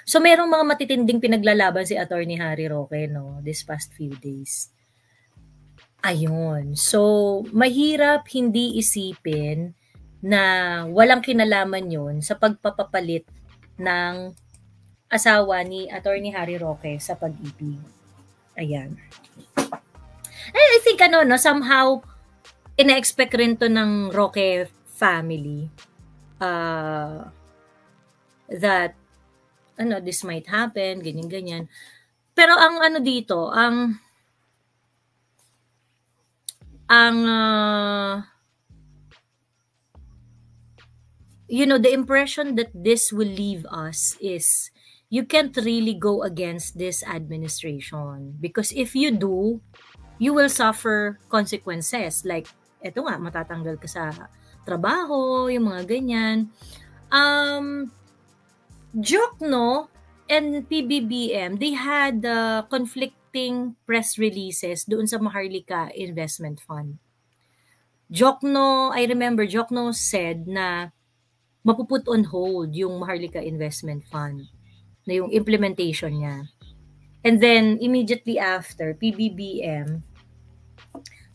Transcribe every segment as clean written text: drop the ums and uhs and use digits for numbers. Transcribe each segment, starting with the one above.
So merong mga matitinding pinaglalaban si Attorney Harry Roque, no, this past few days. Ayun. So, mahirap hindi isipin na walang kinalaman yun sa pagpapapalit ng asawa ni Attorney Harry Roque sa pag-ibig. Ayan. I think no, somehow, ina-expect rin to ng Roque family that this might happen, ganyan-ganyan. Pero ang dito, the impression that this will leave us is you can't really go against this administration because if you do, you will suffer consequences. Like, eto nga, matatanggal ka sa trabaho, yung mga ganyan. Jokno and PBBM, they had conflicting press releases doon sa Maharlika Investment Fund. Jokno, I remember Jokno said na mapuput on hold yung Maharlika Investment Fund, na yung implementation niya. And then, immediately after, PBBM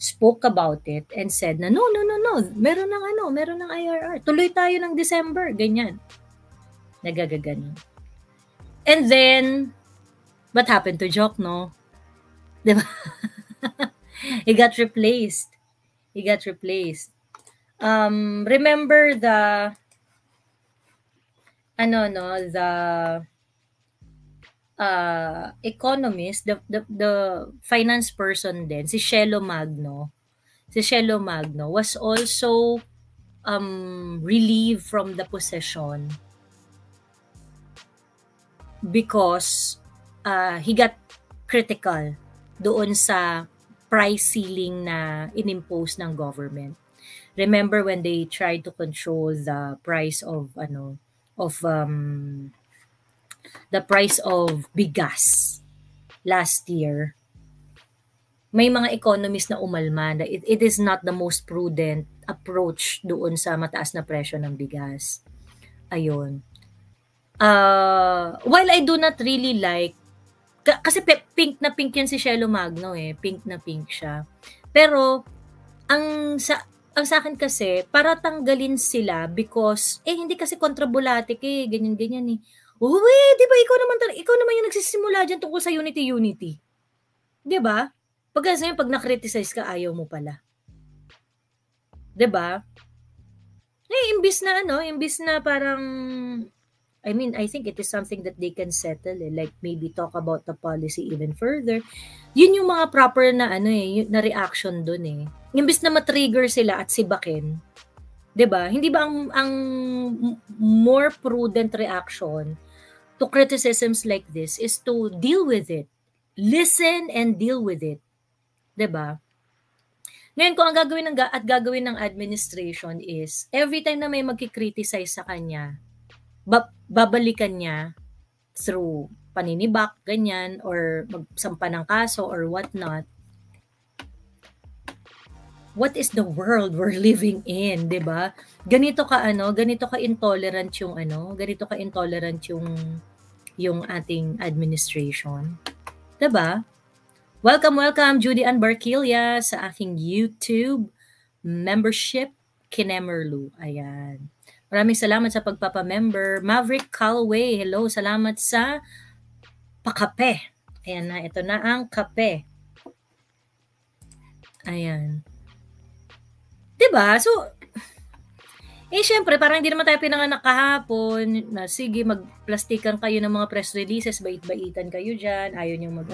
spoke about it and said na, no, meron ng IRR. Tuloy tayo ng December, ganyan. Nagagaganon. And then, what happened to Jokno? Diba? He got replaced. Remember the economist, the finance person din, si Shelo Magno. Si Shelo Magno was also relieved from the position because he got critical doon sa price ceiling na inimpose ng government. Remember when they tried to control the price of the price of bigas last year? May mga economists na umalma na it is not the most prudent approach doon sa mataas na presyo ng bigas. Ayun. While I do not really like, kasi pink na pink yan si Shelo Magno pink na pink siya. Pero ang sa akin kasi, para tanggalin sila because hindi kasi kontrabulatic ganyan-ganyan Uy, di ba ikaw naman yung nagsisimula dyan tungkol sa unity. Di ba? Pag na-criticize ka, ayaw mo pala. Di ba? Imbis na parang, I think it is something that they can settle like maybe talk about the policy even further. Yun yung mga proper na na reaction dun Imbis na matrigger sila at sibakin. 'Di ba? Hindi ba ang more prudent reaction to criticisms like this is to deal with it. Listen and deal with it. 'Di ba? Ngayon, kung ang gagawin ng administration is every time na may magki-criticize sa kanya, babalikan niya through paninibak, ganyan, or magsampa ng kaso or whatnot. What is the world we're living in, 'di ba? Ganito ka intolerant yung ating administration. 'Di ba? Welcome Judy Ann Barquilla sa aking YouTube membership, Kinemerlu. Ayan. Maraming salamat sa pagpapa-member. Maverick Callaway, hello, salamat sa pakape. Ayan na, ito na ang kape. Ayan. Diba? So, syempre, parang hindi naman tayo pinanganak kahapon na sige, magplastikan kayo ng mga press releases, bait-baitan kayo dyan, ayaw nyo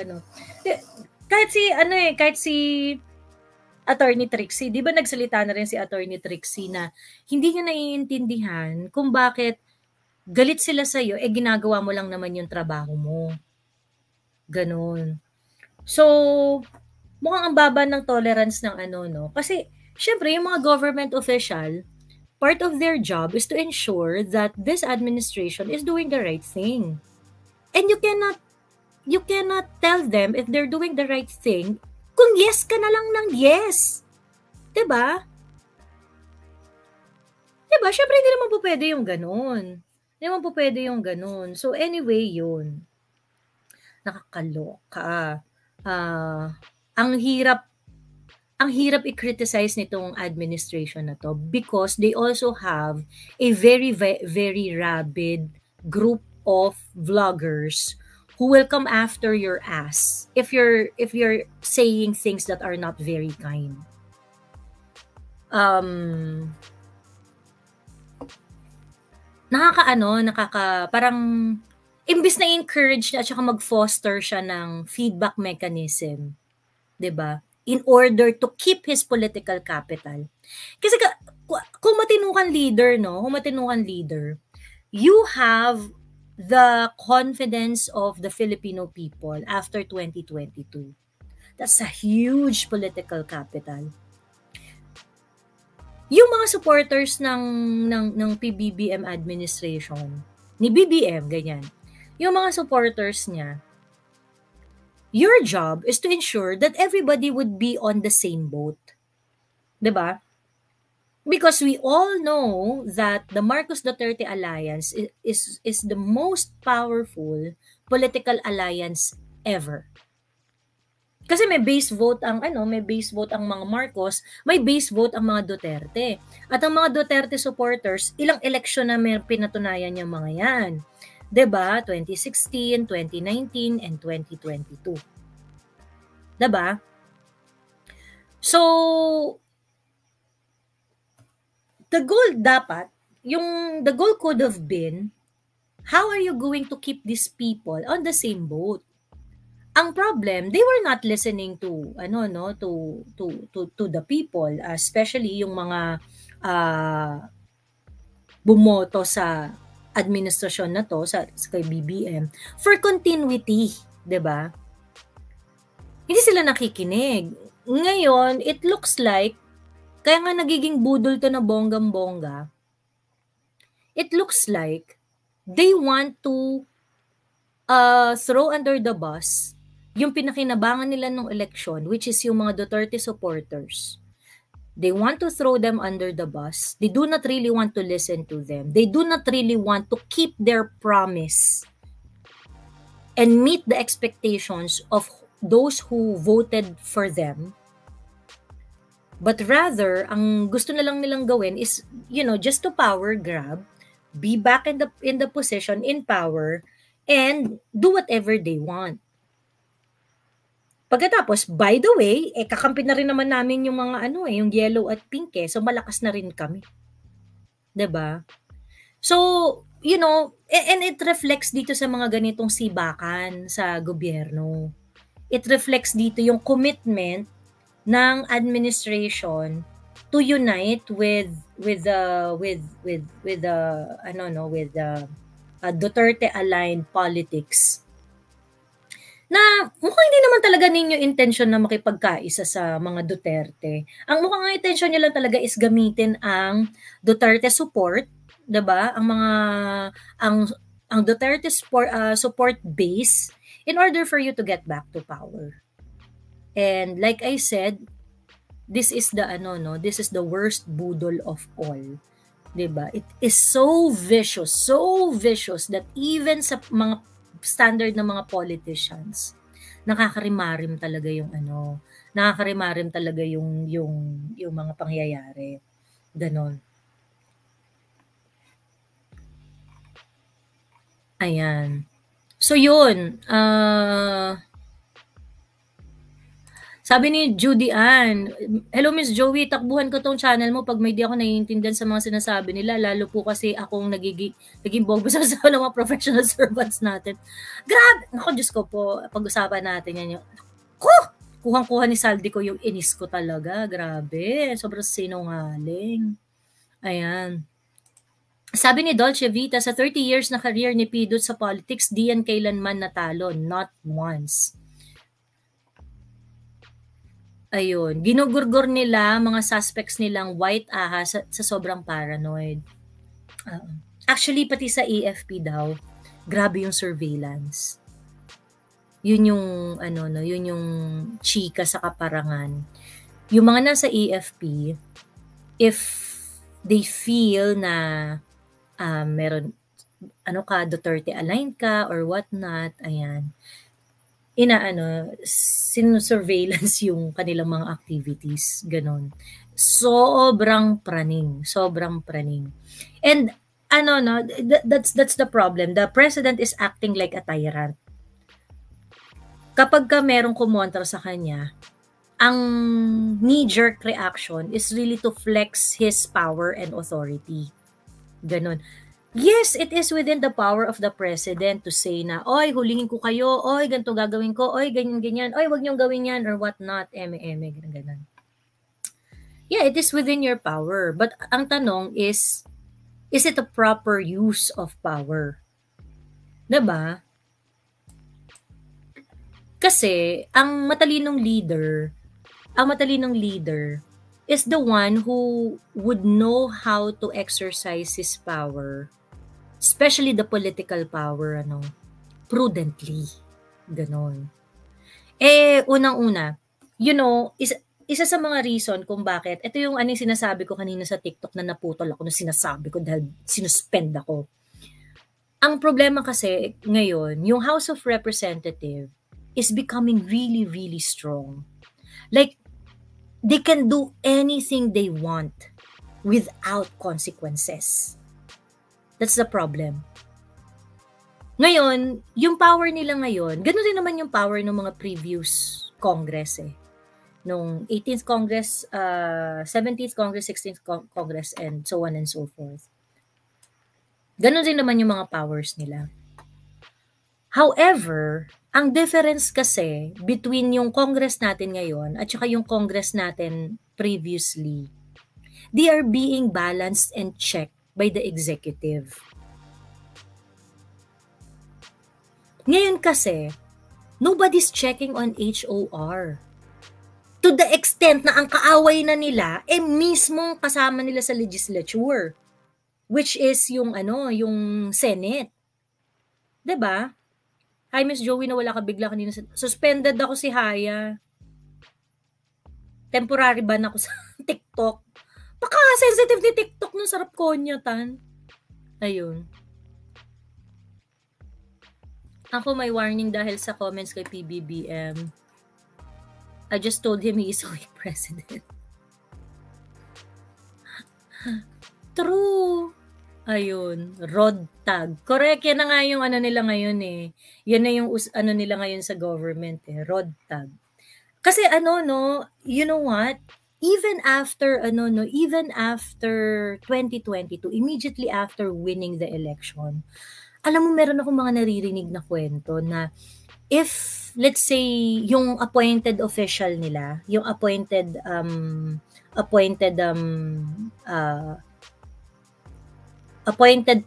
kahit si Attorney Trixie, di ba nagsalita na rin si Attorney Trixie na hindi niya naiintindihan kung bakit galit sila sa'yo, ginagawa mo lang naman yung trabaho mo. Ganon. So, mukhang ang baba ng tolerance ng Kasi, syempre, yung mga government official, part of their job is to ensure that this administration is doing the right thing. And you cannot tell them if they're doing the right thing kung yes ka na lang ng yes. Diba? Syempre, hindi naman po pwede yung ganun. Hindi naman po pwede yung ganun. So anyway, yun. Nakakaloka. Ang hirap i-criticize nitong administration na to because they also have a very rabid group of vloggers who will come after your ass if you're saying things that are not very kind. Parang imbis na encourage niya at saka mag-foster siya ng feedback mechanism, 'di ba? In order to keep his political capital. Kasi kung matino kang leader, no? Kung matino kang leader, you have the confidence of the Filipino people after 2022. That's a huge political capital. Yung mga supporters ng PBBM administration, ni BBM, ganyan. Yung mga supporters niya, your job is to ensure that everybody would be on the same boat. 'Di ba? Because we all know that the Marcos Duterte alliance is the most powerful political alliance ever. Kasi may base vote ang mga Marcos, may base vote ang mga Duterte. At ang mga Duterte supporters, ilang eleksyon na may pinatunayan yung mga yan. 'Di ba? 2016, 2019, and 2022. 'Di ba? So, the goal could have been, how are you going to keep these people on the same boat? Ang problem, they were not listening to the people, especially yung mga bumoto sa administrasyon na to sa kay BBM for continuity, 'di ba? Hindi sila nakikinig. Ngayon, it looks like kaya nga nagiging budol to na bonggam-bongga. It looks like they want to throw under the bus yung pinakinabangan nila ng eleksyon, which is yung mga Duterte supporters. They want to throw them under the bus. They do not really want to listen to them. They do not really want to keep their promise and meet the expectations of those who voted for them. But rather, ang gusto na lang nilang gawin is, just to power grab, be back in the position, in power, and do whatever they want. Pagkatapos, by the way, kakampi na rin naman namin yung mga yung yellow at pink so malakas na rin kami. 'Di ba? So, and it reflects dito sa mga ganitong sibakan sa gobyerno. It reflects dito yung commitment ng administration to unite with the Duterte aligned politics. Na mukhang hindi naman talaga ninyo intention na makipagkaisa sa mga Duterte. Ang mukhang intention nyo lang talaga is gamitin ang Duterte support, 'di ba? Ang Duterte support base in order for you to get back to power. And like I said, this is the worst budol of all. 'Di ba? It is so vicious that even sa mga standard ng mga politicians, nakakarimarim talaga yung mga pangyayari. Ganon. Ayan. So yun, sabi ni Judy Ann, hello Miss Joey, takbuhan ko tong channel mo pag may di ako naiintindihan sa mga sinasabi nila, lalo po kasi akong naging bobo sa ng mga professional servants natin. Grabe! Ako, Diyos ko po, pag-usapan natin yan yung, kuhang-kuha ni Saldi ko yung inis ko talaga. Grabe, sobrang sinungaling. Ayan. Sabi ni Dolce Vita, sa 30 years na career ni Pidot sa politics, di yan kailanman natalo, not once. Ayun, ginugurgur nila mga suspects nilang white ahas sa sobrang paranoid. Actually, pati sa AFP daw, grabe yung surveillance. Yun yung yun yung chika sa kaparangan. Yung mga nasa AFP, if they feel na meron ano ka, Duterte aligned ka or what not, ayan. Sinusurveillance yung kanilang mga activities, gano'n. Sobrang praning, sobrang praning. And ano 'no, that's the problem. The president is acting like a tyrant. Kapagka merong kumontra sa kanya, ang knee-jerk reaction is really to flex his power and authority. Gano'n. Yes, it is within the power of the president to say na, "Oy, hulihin ko kayo. Oy, ganito gagawin ko. Oy, ganyan-ganyan. Oy, wag niyong gawin yan or what not. Eme-eme, ganun-ganon." Yeah, it is within your power. But ang tanong is it a proper use of power? 'Di ba? Kasi ang matalinong leader is the one who would know how to exercise his power, especially the political power, prudently. Ganon. Unang-una, isa sa mga reason kung bakit, ito yung sinasabi ko kanina sa TikTok na naputol ako nung sinasabi ko dahil sinuspend ako. Ang problema kasi ngayon, yung House of Representatives is becoming really, really strong. Like, they can do anything they want without consequences. That's the problem. Ngayon, yung power nila ngayon, gano'n din naman yung power ng mga previous Congress Nung 18th Congress, 17th Congress, 16th Congress, and so on and so forth. Gano'n din naman yung mga powers nila. However, ang difference kasi between yung Congress natin ngayon at saka yung Congress natin previously, they are being balanced and checked by the executive. Ngayon kasi, nobody's checking on HOR. To the extent na ang kaaway na nila, mismong kasama nila sa legislature. Which is yung Senate. 'Di ba? Hi, Miss Joey, nawala ka bigla kanina. Suspended ako si Haya. Temporary ban ako sa TikTok. Paka-sensitive ni TikTok nung sarap konyatan. Ayun. Ako may warning dahil sa comments kay PBBM. I just told him he is a weak president. True. Ayun, Rod tag. Correct, yan na nga yung nila ngayon Yan na yung nila ngayon sa government Rod tag. Kasi you know what? Even after 2022, immediately after winning the election, alam mo meron akong mga naririnig na kwento na if let's say yung appointed official nila, yung appointed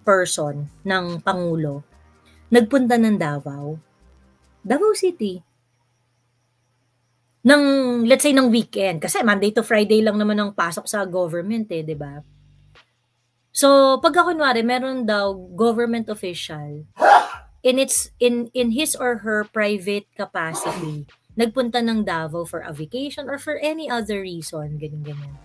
person ng Pangulo, nagpunta ng Davao City, let's say, ng weekend. Kasi Monday to Friday lang naman ang pasok sa government di ba? So, pagka kunwari, meron daw government official, in his or her private capacity, nagpunta ng Davao for a vacation or for any other reason, ganyan.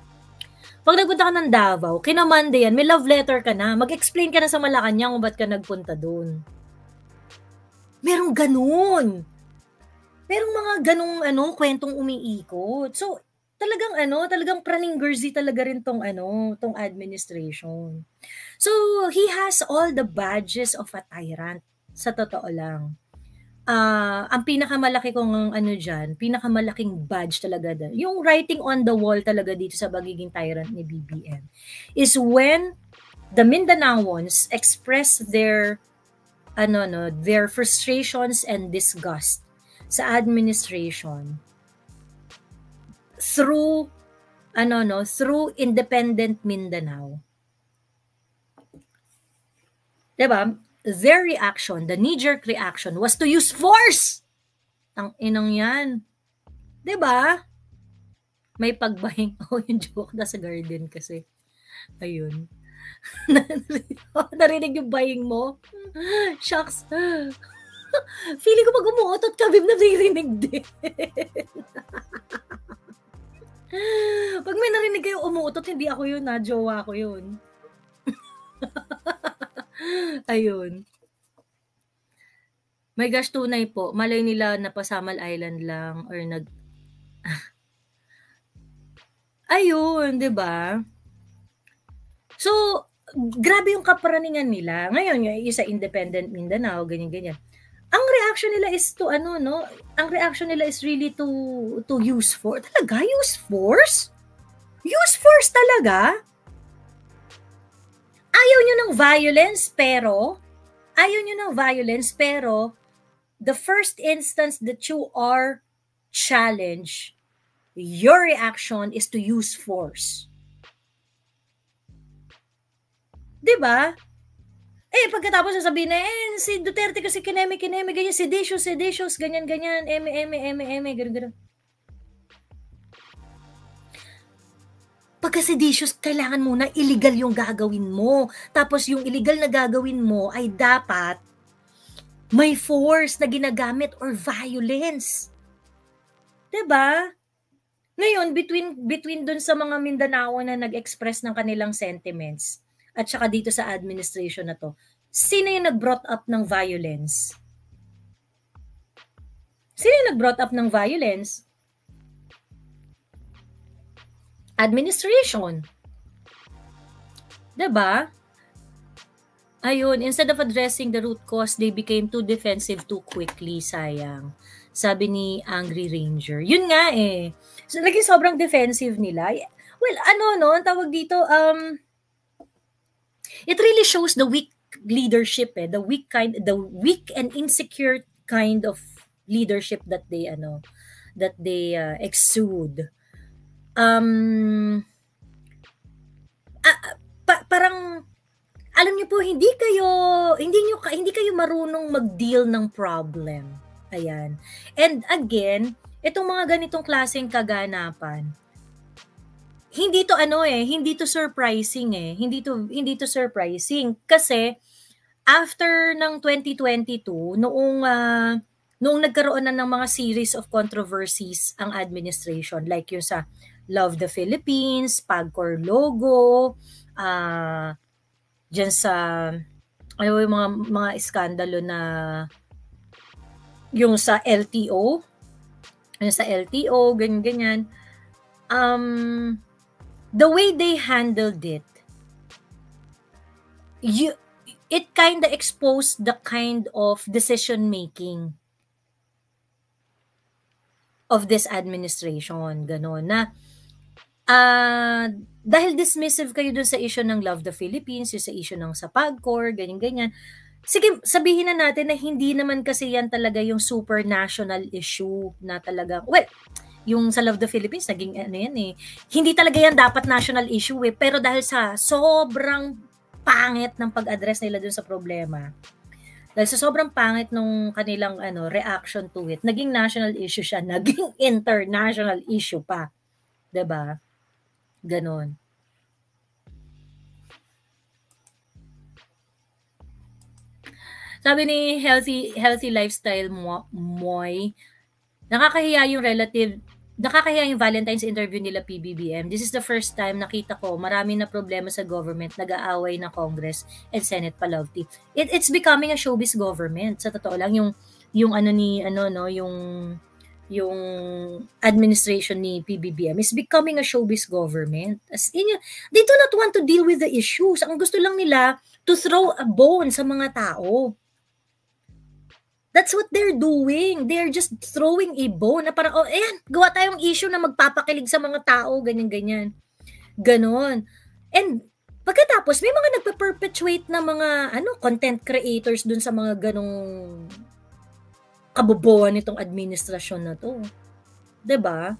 Pag nagpunta ka ng Davao, kinamande yan, may love letter ka na, mag-explain ka na sa Malacanang kung ba't ka nagpunta doon. Merong ganun. Merong mga ganung kwentong umiikot. So, talagang praning-gersy talaga rin tong administration. So, he has all the badges of a tyrant, sa totoo lang. Ang pinakamalaki kong pinakamalaking badge talaga yung writing on the wall talaga dito sa pagiging tyrant ni BBM is when the Mindanaoans express their frustrations and disgust sa administration through Independent Mindanao. 'Di ba? Their reaction, the knee-jerk reaction was to use force. Ang inang yan. 'Di ba? May pagbahing. Yung joke na sa garden kasi. Ayun. Narinig yung bahing mo? Shucks. Feeling ko pag umuotot ka, Bim, naririnig din. Pag may narinig kayo umuutot, hindi ako yun, jowa ko yun. Ayun. My gosh, tunay po. Malay nila napasamal Island lang or ayun, 'di ba? So, grabe yung kaparaningan nila. Ngayon, yung isa Independent Mindanao, ganyan-ganyan. Ang reaction nila is to ano, no? Ang reaction nila is really to use force. Talaga? Use force? Use force talaga? Ayaw nyo ng violence, the first instance that you are challenged, your reaction is to use force. 'Di ba? Pagkatapos sasabihin na, si Duterte kasi kineme, ganyan, seditious, ganyan, ganyan, Pagka seditious, kailangan muna illegal yung gagawin mo. Tapos yung illegal na gagawin mo ay dapat may force na ginagamit or violence. 'Di ba? Ngayon, between dun sa mga Mindanao na nag-express ng kanilang sentiments at saka dito sa administration na to, sino yung nag-brought up ng violence? Sino yung nag-brought up ng violence? Administration. 'Di ba? Ayun, instead of addressing the root cause, they became too defensive too quickly, sayang. Sabi ni Angry Ranger. Yun nga eh. So, naging sobrang defensive nila. Well, ang tawag dito, it really shows the weak leadership the weak and insecure kind of leadership that they exude. Parang alam niyo po, hindi kayo marunong mag-deal ng problem. Ayan. And again, itong mga ganitong klaseng kaganapan, hindi to surprising Hindi to surprising kasi after ng 2022, noong nagkaroon na ng mga series of controversies ang administration, like yung sa Love the Philippines, PAGCOR logo, dyan sa yung mga iskandalo na yung sa LTO, ganyan. The way they handled it, it kind of exposed the kind of decision making of this administration, ganon na dahil dismissive kayo dun sa issue ng Love the Philippines, yung sa issue ng sa PAGCOR, ganyan. Sige, sabihin na natin na hindi naman kasi yan talaga yung super national issue na talaga, well, yung sa Love the Philippines, naging hindi talaga yan dapat national issue pero dahil sa sobrang pangit ng pag-address nila dun sa problema, dahil sa sobrang pangit nung kanilang reaction to it, naging national issue siya, naging international issue pa. 'Di ba? Ganon. Sabi ni Healthy Lifestyle Moy, nakakahiya yung Valentine's interview nila PBBM. This is the first time nakita ko marami na problema sa government, nag-aaway na Congress and Senate palawti. It's becoming a showbiz government. Sa totoo lang, yung administration ni PBBM is becoming a showbiz government. As in, they do not want to deal with the issues. Ang gusto lang nila to throw a bone sa mga tao. That's what they're doing. They're just throwing a bone na parang, gawa tayong issue na magpapakilig sa mga tao, ganyan. Ganon. And pagkatapos, may mga nagpa-perpetuate na mga content creators dun sa mga ganong kabobohan nitong administrasyon na to. 'Di ba?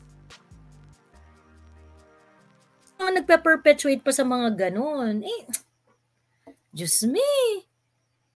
Mga nagpa-perpetuate pa sa mga ganon. Diyos me.